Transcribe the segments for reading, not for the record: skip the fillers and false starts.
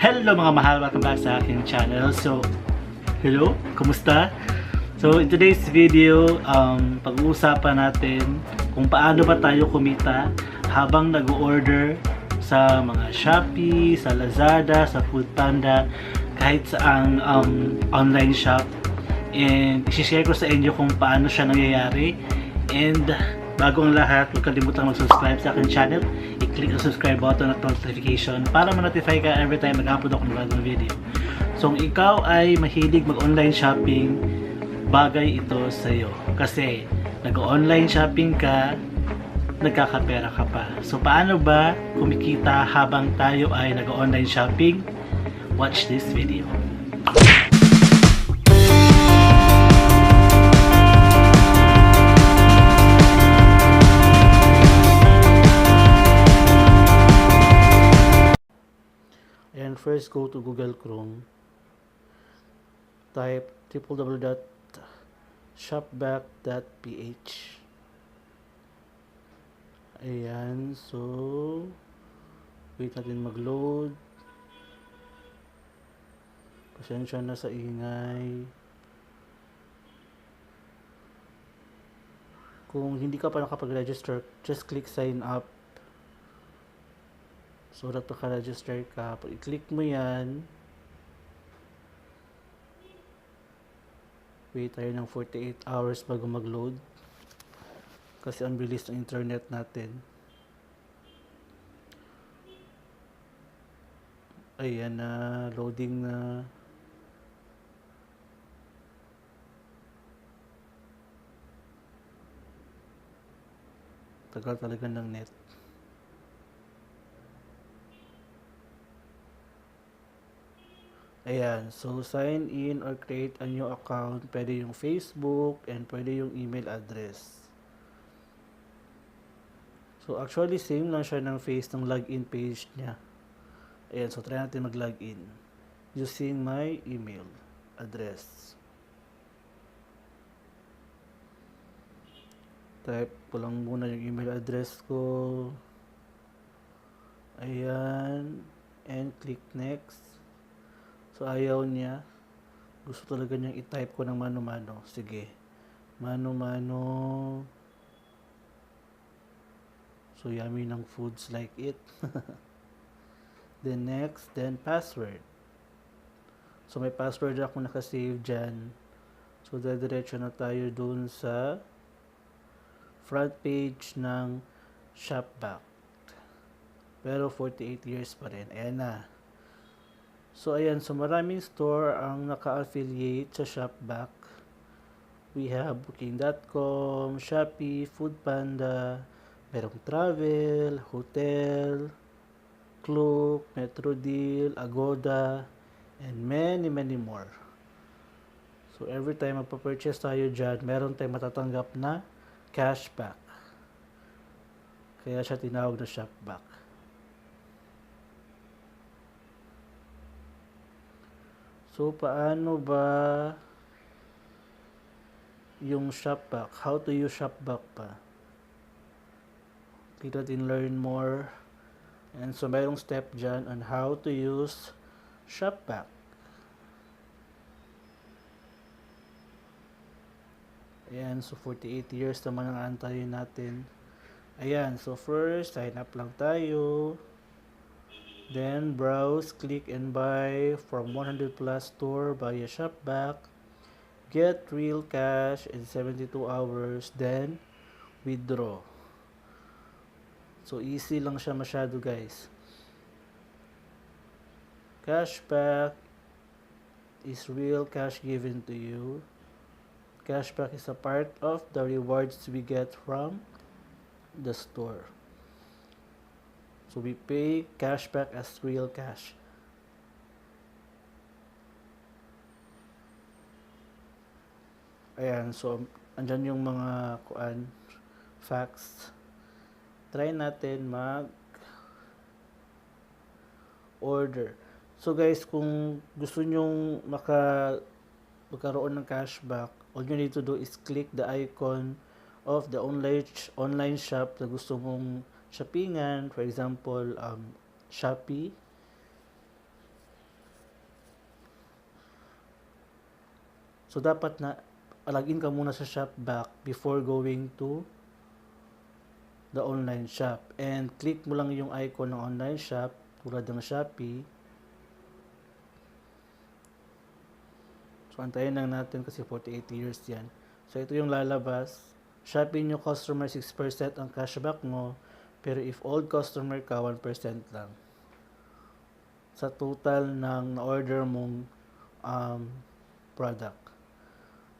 Hello mga mahal, welcome back sa aking channel. So, hello, kumusta? So, in today's video, pag-uusapan natin kung paano ba tayo kumita habang nag-order sa mga Shopee, sa Lazada, sa Foodpanda, kahit saang online shop. And isi-share ko sa inyo kung paano siya nangyayari. And bago ang lahat, huwag kalimutang mag-subscribe sa aking channel. I-click ang subscribe button at notification para ma-notify ka every time mag-upload ako ng bagong video. So kung ikaw ay mahilig mag-online shopping, bagay ito sa iyo. Kasi nag-online shopping ka, nagkakapera ka pa. So paano ba kumikita habang tayo ay nag-online shopping? Watch this video. And first, go to Google Chrome, type www.shopback.ph. Ayan, so wait natin mag-load. Pasensya na sa ingay. Kung hindi ka pa nakapag-register, just click sign up. So that maka-register ka. Pag i-click mo yan, wait tayo ng 48 hours bago mag-load. Kasi ang bilis ng internet natin. Ayan na, loading na. Tagal talaga ng net. Ayan, so sign in or create a new account. Pwede yung Facebook and pwede yung email address. So actually same lang siya ng face ng login page niya. Ayan, so try natin mag-login using my email address. Type ko lang muna yung email address ko. Ayan, and click next. So ayaw niya. Gusto talaga niyang i-type ko ng mano-mano. Sige. Mano-mano. So yummy ng foods like it. Then next, then password. So may password ako nakasave dyan. So diretso na tayo dun sa front page ng Shopback. Pero 48 years pa rin. Ayan na. So ayan, so maraming store ang naka-affiliate sa Shopback. We have Booking.com, Shopee, Foodpanda, merong Travel, Hotel, Klook, Metrodeal, Agoda, and many more. So every time magpa-purchase tayo dyan, meron tayong matatanggap na cashback. Kaya siya tinawag na Shopback. So, paano ba yung Shopback? How to use Shopback pa? Click natin learn more. And so, mayroong step dyan on how to use Shopback. Ayan, so 48 years naman ang antayin natin. Ayan, so first, sign up lang tayo. Then browse, click and buy from 100 plus store via Shopback. Get real cash in 72 hours. Then withdraw. So easy lang siya masyado, guys. Cashback is real cash given to you. Cashback is a part of the rewards we get from the store. So we pay cashback as real cash. Ayan, so andyan yung mga facts. Try natin mag-order. So guys, kung gusto nyong magkaroon ng cashback, all you need to do is click the icon of the online shop na gusto mong shoppingan, for example, Shopee. So dapat na login ka muna sa Shopback before going to the online shop. And click mo lang yung icon ng online shop tulad ng Shopee. So antayin lang natin kasi 48 years yan. So ito yung lalabas. Shopee new customer 6% ang cashback mo. Pero if old customer ka, 1% lang. Sa total ng na-order mong product.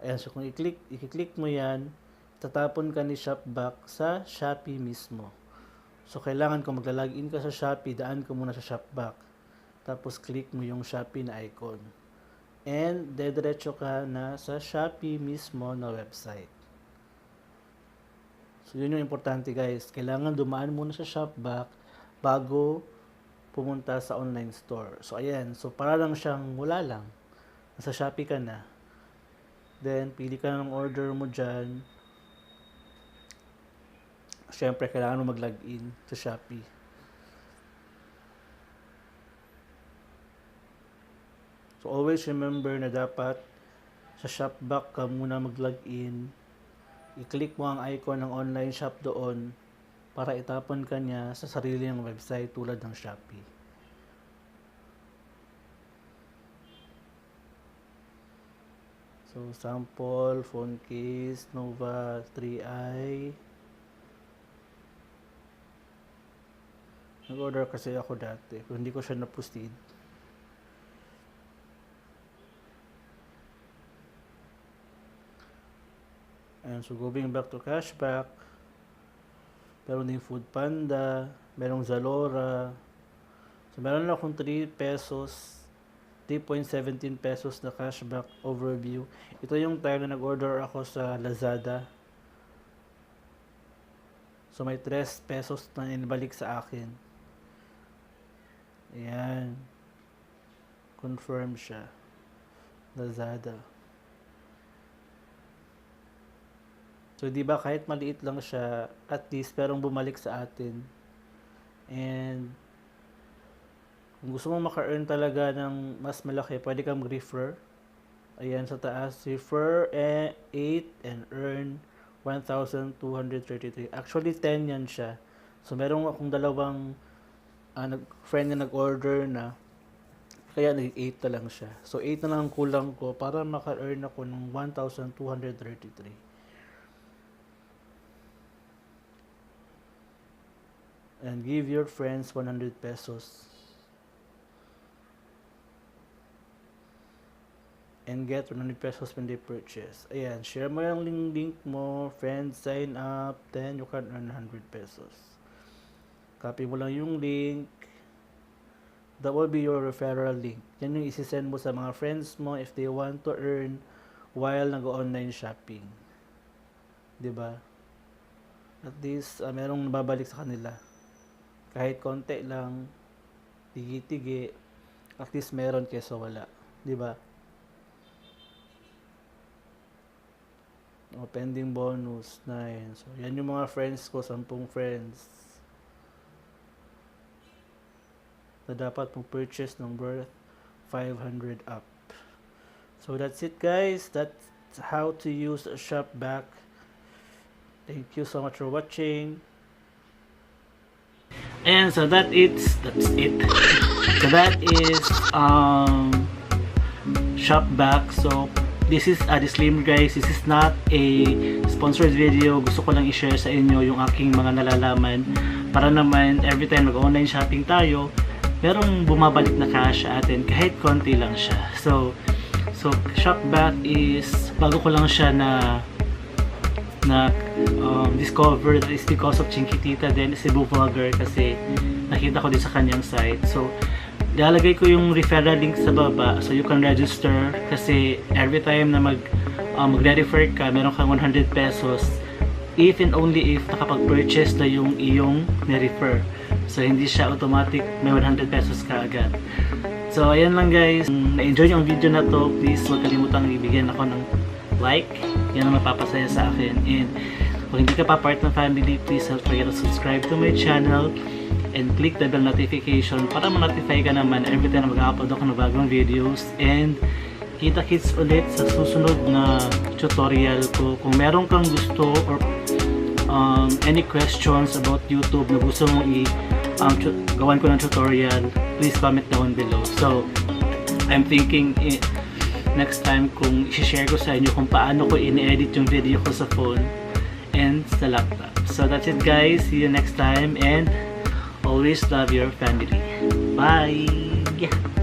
Ayan, so kung i-click mo yan, tatapon ka ni Shopback sa Shopee mismo. So kailangan kung magla-login ka sa Shopee, daan ka muna sa Shopback. Tapos click mo yung Shopee na icon. And dediretso ka na sa Shopee mismo na website. So yun yung importante guys. Kailangan dumaan muna sa Shopback bago pumunta sa online store. So ayan, so para lang siyang wala lang. Nasa Shopee ka na. Then pili ka ng order mo dyan. Siyempre, kailangan mo mag-login sa Shopee. So, always remember na dapat sa Shopback ka muna mag-login. I-click mo ang icon ng online shop doon para itapon ka niya sa sarili ng website tulad ng Shopee. So, sample, phone case, Nova 3i. Nag-order kasi ako dati, pero hindi ko siya na-proceed. And so going back to cashback, meron din Food Panda, merong Zalora. So meron lang akong 3 pesos, 3.17 pesos na cashback overview. Ito yung time na nag-order ako sa Lazada. So may 3 pesos na inibalik sa akin. Ayan. Confirm siya. Lazada. So, di ba kahit maliit lang siya, at least perong bumalik sa atin. And kung gusto mong maka-earn talaga ng mas malaki, pwede kang mag-refer. Ayan sa taas, refer 8 and earn 1,233. Actually, 10 yan siya. So, meron akong dalawang friend na nag-order na, kaya nag-8 na lang siya. So 8 na lang ang kulang ko para maka-earn ako ng 1,233. And give your friends 100 pesos. And get 100 pesos when they purchase. Ayan, share mo yung link mo, friends sign up, then you can earn 100 pesos. Copy mo lang yung link. That will be your referral link. Yan yung isi-send mo sa mga friends mo if they want to earn while nag-online shopping. Diba? At least, merong nababalik sa kanila. Kahit konti lang, tigi-tigi, at least meron kesa wala. Diba? O, pending bonus, 9. So, yan yung mga friends ko, 10 friends. Na dapat mag-purchase ng worth 500 up. So that's it guys. That's how to use a Shopback. Thank you so much for watching. And so that's it. So that is Shopback. So this is a disclaimer guys. This is not a sponsored video. Gusto ko lang i-share sa inyo yung aking mga nalalaman para naman every time mag-online shopping tayo, merong bumabalik na cash sa atin kahit konti lang siya. So Shopback is bago ko lang siya na discover is because of Chinkitita din Cebu vlogger kasi nakita ko din sa kanyang site. So ilalagay ko yung referral link sa baba so you can register kasi every time na mag-refer ka meron kang 100 pesos if and only if nakapag-purchase na yung iyong ni-refer. So, hindi siya automatic may 100 pesos ka agad. So, ayan lang guys. Kung na-enjoy yung video na to, please huwag kalimutang ibigyan ako ng like. Yan ang mapapasaya sa akin. And kung hindi ka pa part ng family, please don't forget to subscribe to my channel and click the bell notification para ma-notify ka naman every time na mag-upload ako ng bagong videos. And kita-kits ulit sa susunod na tutorial ko. Kung meron kang gusto or any questions about YouTube na gusto mong gawan ko ng tutorial, please comment down below. So, I'm thinking next time kung i-share ko sa inyo kung paano ko ini-edit yung video ko sa phone and sa laptop. So, that's it guys. See you next time and always love your family. Bye!